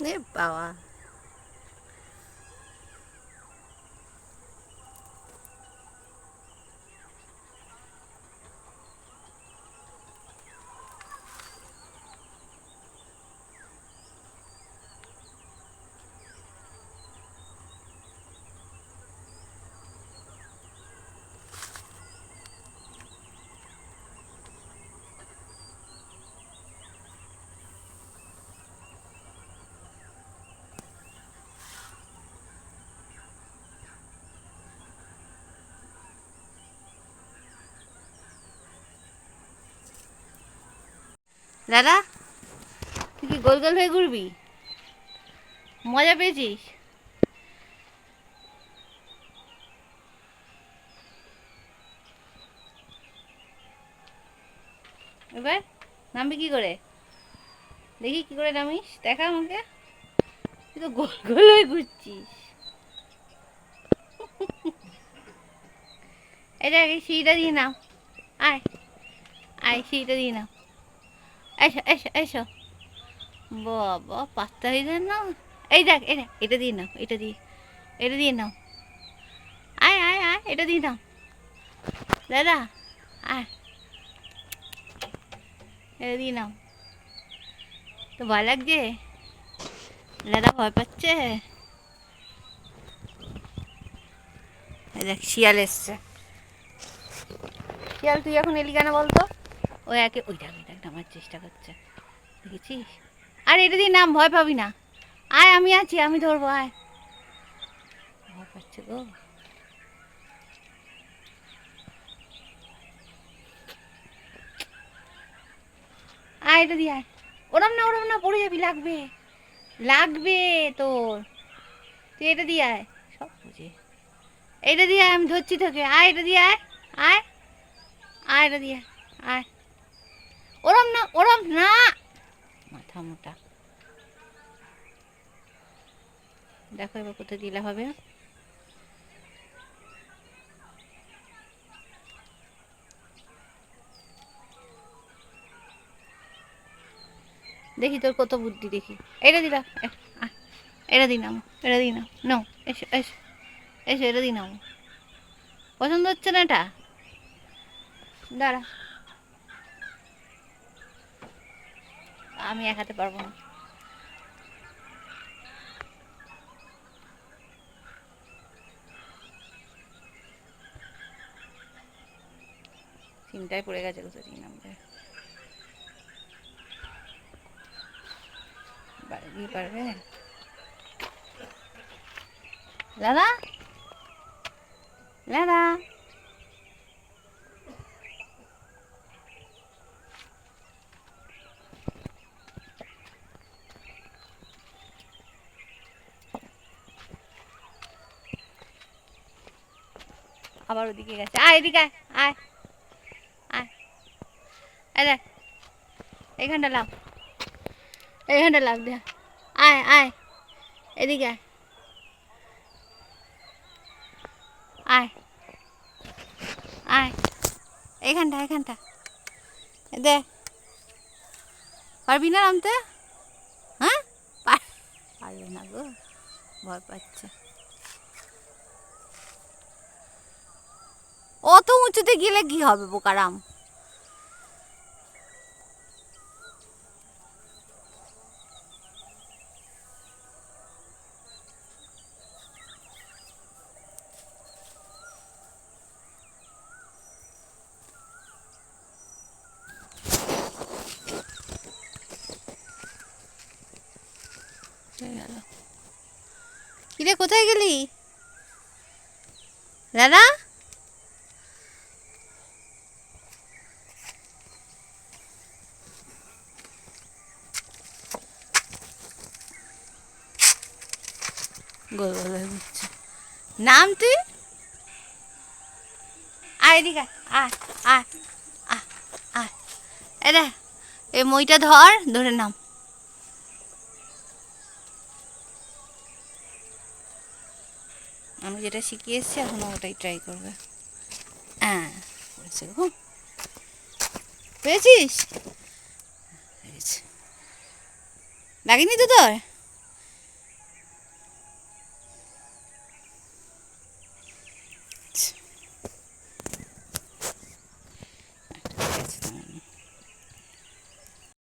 এ বাবা, দাদা তুই কি গোল গোল হয়ে ঘুরবি? মজা পেয়েছিস? এবার নামবি কি করে? দেখি কি করে নামিস, দেখা আমাকে। তুই তো গোল গোল হয়ে ঘুরছিস। এটা এই সিঁড়িটা দিয়ে নাও। আয় আয়, সিঁড়িটা দিয়ে নাও। এসো এসো এসো। বাবা পাত্তা হয়ে যায় না। এই দেখ, এটা এটা দিয়ে নাও, এটা দিয়ে, এটা দিয়ে নাও। আয় আয় আয়, এটা দিয়ে নাও দাদা। আয়, এটা দিয়ে নাও। তো ভয় লাগছে? দাদা ভয় পাচ্ছে। এই দেখ শিয়াল এসছে। শিয়াল তুই এখন এলি কেন বলতো? ও একে ওই দেখ, ওই দেখ নামার চেষ্টা করছে, দেখেছিস? আর এটা দিয়ে নাম, ভয় পাবি না। আয় আমি আছি, আমি ধরবো, আয়। ভয় পাচ্ছে গো। আয় এটা দিয়ে আয়। ওরম না ওরম না, পড়ে যাবি, লাগবে লাগবে তোর। তুই এটা দিয়ে আয়, সব বুঝে। এটা দিয়ে আয়, আমি ধরছি তোকে। আয় এটা দিয়ে আয়। আয় আয়, এটা দিয়ে আয়। ওরম না ওরম না, মাথা মোটা। দেখো এবার কোথায় দিলে হবে। দেখি তোর কত বুদ্ধি, দেখি। এটা দিলাম, এটা দিই নাও, এটা দিই নাও। নাও, এসো এসো এসো, এটা দিই নাও। পছন্দ হচ্ছে না এটা? দাঁড়া, আমি এক হাতে পারবো না। চিন্তায় পড়ে গেছে কোথায় দিয়ে নামবে। দিয়ে পারবে দাদা? দাদা আবার ওদিকে গেছে। আয় এদিকে আয়, আয় আয়। এই দেখ, এইখানটা লাভ, এইখানটা লাভ দে। আয় আয়, এদিকে আয়, আয় আয়, এইখানটা এইখানটা। দে, পারবি না নামতে? হ্যাঁ, পারবে না গো, ভয় পাচ্ছে। অত উঁচুতে গেলে কি হবে বোকারাম? কিরে কোথায় গেলি দাদা? গোল গোল হয়ে ঘুরছে। নাম তুই, আয় এদিকে আয়, আয় আয় আয়। এরে এই মইটা ধর, ধরে নাম। আমি যেটা শিখিয়ে এসেছি এখন ওটাই ট্রাই করবে। হ্যাঁ পেয়েছে গো, পেয়েছিস? লাগেনি তো তোর?